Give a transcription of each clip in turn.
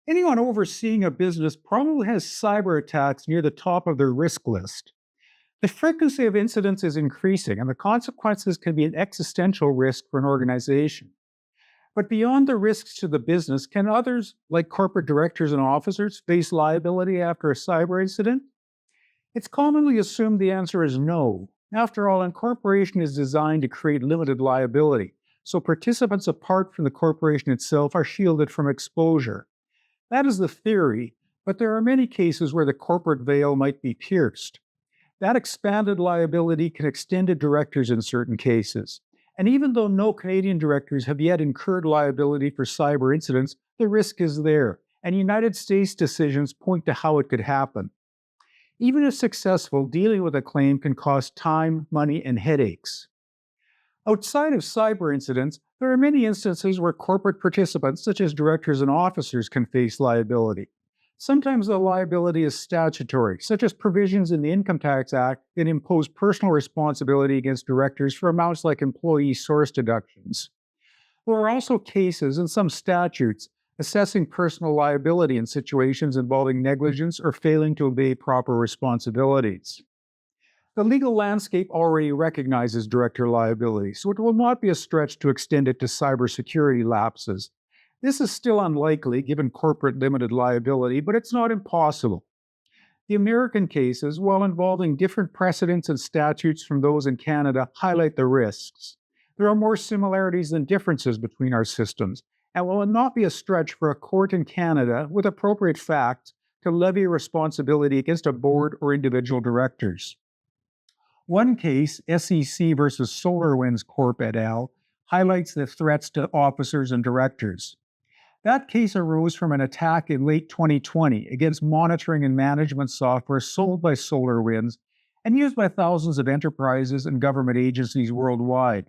Anyone overseeing a business probably has cyber attacks near the top of their risk list. The frequency of incidents is increasing, and the consequences can be an existential risk for an organization. But beyond the risks to the business, can others, like corporate directors and officers, face liability after a cyber incident? It's commonly assumed the answer is no. After all, incorporation is designed to create limited liability, so participants apart from the corporation itself are shielded from exposure. That is the theory, but there are many cases where the corporate veil might be pierced. That expanded liability can extend to directors in certain cases. And even though no Canadian directors have yet incurred liability for cyber incidents, the risk is there, and United States decisions point to how it could happen. Even if successful, dealing with a claim can cost time, money, and headaches. Outside of cyber incidents, there are many instances where corporate participants, such as directors and officers, can face liability. Sometimes the liability is statutory, such as provisions in the Income Tax Act that impose personal responsibility against directors for amounts like employee source deductions. There are also cases in some statutes assessing personal liability in situations involving negligence or failing to obey proper responsibilities. The legal landscape already recognizes director liability, so it will not be a stretch to extend it to cybersecurity lapses. This is still unlikely given corporate limited liability, but it's not impossible. The American cases, while involving different precedents and statutes from those in Canada, highlight the risks. There are more similarities than differences between our systems, and will not be a stretch for a court in Canada, with appropriate facts, to levy responsibility against a board or individual directors. One case, SEC versus SolarWinds Corp et al., highlights the threats to officers and directors. That case arose from an attack in late 2020 against monitoring and management software sold by SolarWinds and used by thousands of enterprises and government agencies worldwide.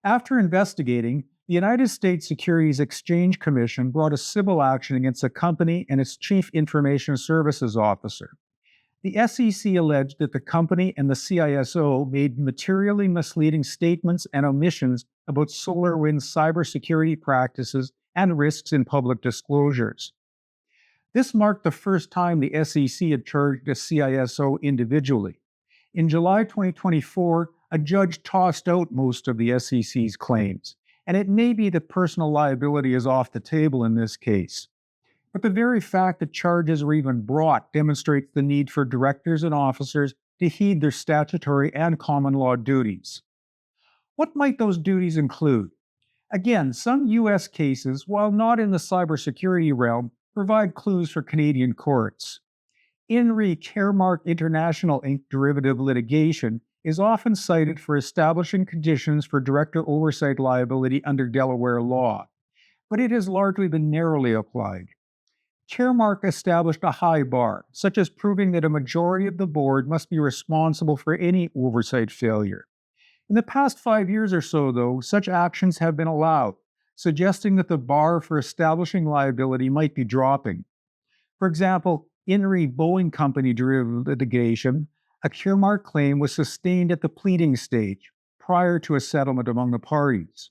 After investigating, the United States Securities Exchange Commission brought a civil action against the company and its Chief Information Services Officer. The SEC alleged that the company and the CISO made materially misleading statements and omissions about SolarWinds' cybersecurity practices and risks in public disclosures. This marked the first time the SEC had charged a CISO individually. In July 2024, a judge tossed out most of the SEC's claims, and it may be that personal liability is off the table in this case. But the very fact that charges were even brought demonstrates the need for directors and officers to heed their statutory and common law duties. What might those duties include? Again, some U.S. cases, while not in the cybersecurity realm, provide clues for Canadian courts. In re Caremark International Inc. derivative litigation is often cited for establishing conditions for director oversight liability under Delaware law, but it has largely been narrowly applied. Caremark established a high bar, such as proving that a majority of the board must be responsible for any oversight failure. In the past 5 years or so, though, such actions have been allowed, suggesting that the bar for establishing liability might be dropping. For example, in re Boeing Company derivative litigation, a Caremark claim was sustained at the pleading stage, prior to a settlement among the parties.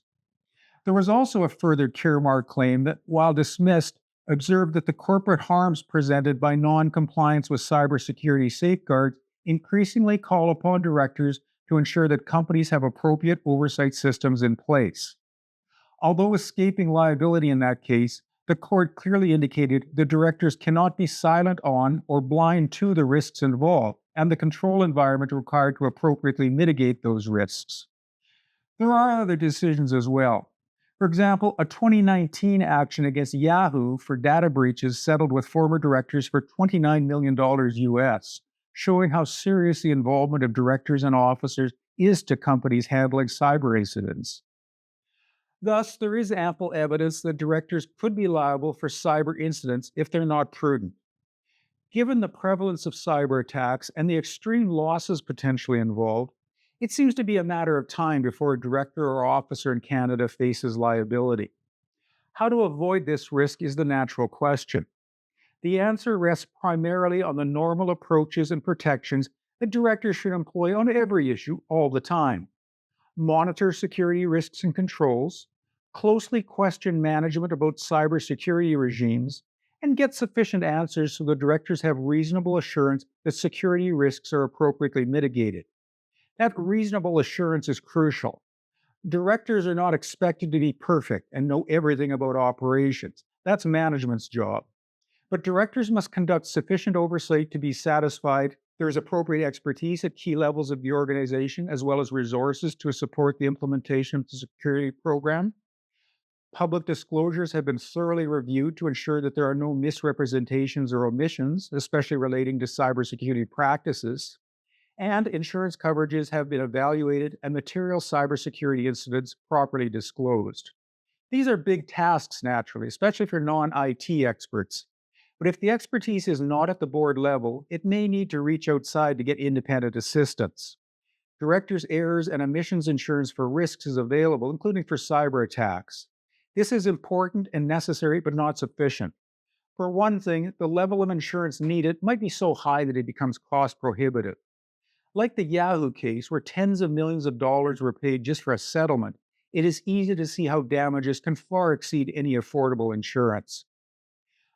There was also a further Caremark claim that, while dismissed, observed that the corporate harms presented by non-compliance with cybersecurity safeguards increasingly call upon directors to ensure that companies have appropriate oversight systems in place. Although escaping liability in that case, the court clearly indicated the directors cannot be silent on or blind to the risks involved and the control environment required to appropriately mitigate those risks. There are other decisions as well. For example, a 2019 action against Yahoo for data breaches settled with former directors for $29 million US, showing how serious the involvement of directors and officers is to companies handling cyber incidents. Thus, there is ample evidence that directors could be liable for cyber incidents if they're not prudent. Given the prevalence of cyber attacks and the extreme losses potentially involved, it seems to be a matter of time before a director or officer in Canada faces liability. How to avoid this risk is the natural question. The answer rests primarily on the normal approaches and protections that directors should employ on every issue all the time. Monitor security risks and controls, closely question management about cybersecurity regimes, and get sufficient answers so the directors have reasonable assurance that security risks are appropriately mitigated. That reasonable assurance is crucial. Directors are not expected to be perfect and know everything about operations. That's management's job. But directors must conduct sufficient oversight to be satisfied there is appropriate expertise at key levels of the organization, as well as resources to support the implementation of the security program. Public disclosures have been thoroughly reviewed to ensure that there are no misrepresentations or omissions, especially relating to cybersecurity practices. And insurance coverages have been evaluated and material cybersecurity incidents properly disclosed. These are big tasks, naturally, especially for non IT experts. But if the expertise is not at the board level, it may need to reach outside to get independent assistance. Directors' errors and omissions insurance for risks is available, including for cyber attacks. This is important and necessary, but not sufficient. For one thing, the level of insurance needed might be so high that it becomes cost prohibitive. Like the Yahoo case, where tens of millions of dollars were paid just for a settlement, it is easy to see how damages can far exceed any affordable insurance.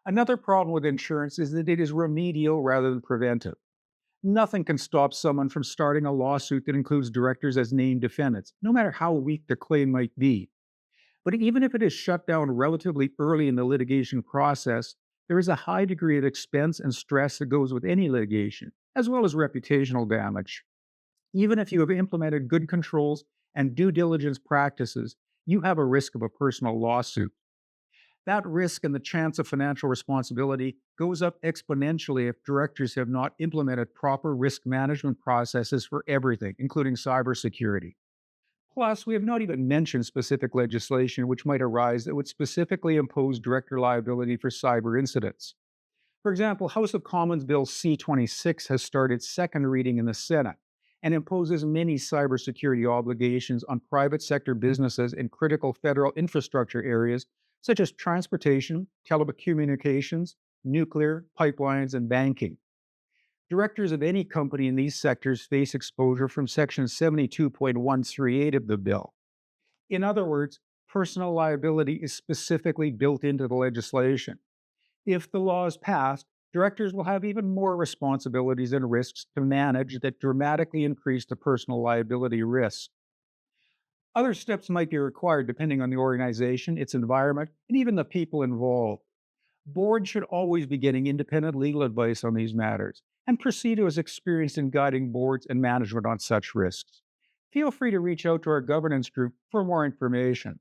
Another problem with insurance is that it is remedial rather than preventive. Nothing can stop someone from starting a lawsuit that includes directors as named defendants, no matter how weak the claim might be. But even if it is shut down relatively early in the litigation process, there is a high degree of expense and stress that goes with any litigation, as well as reputational damage. Even if you have implemented good controls and due diligence practices, you have a risk of a personal lawsuit. That risk and the chance of financial responsibility goes up exponentially if directors have not implemented proper risk management processes for everything, including cybersecurity. Plus, we have not even mentioned specific legislation which might arise that would specifically impose director liability for cyber incidents. For example, House of Commons Bill C-26 has started second reading in the Senate and imposes many cybersecurity obligations on private sector businesses in critical federal infrastructure areas such as transportation, telecommunications, nuclear, pipelines, and banking. Directors of any company in these sectors face exposure from Section 72.138 of the bill. In other words, personal liability is specifically built into the legislation. If the law is passed, directors will have even more responsibilities and risks to manage that dramatically increase the personal liability risk. Other steps might be required depending on the organization, its environment, and even the people involved. Boards should always be getting independent legal advice on these matters, and Procido is experienced in guiding boards and management on such risks. Feel free to reach out to our governance group for more information.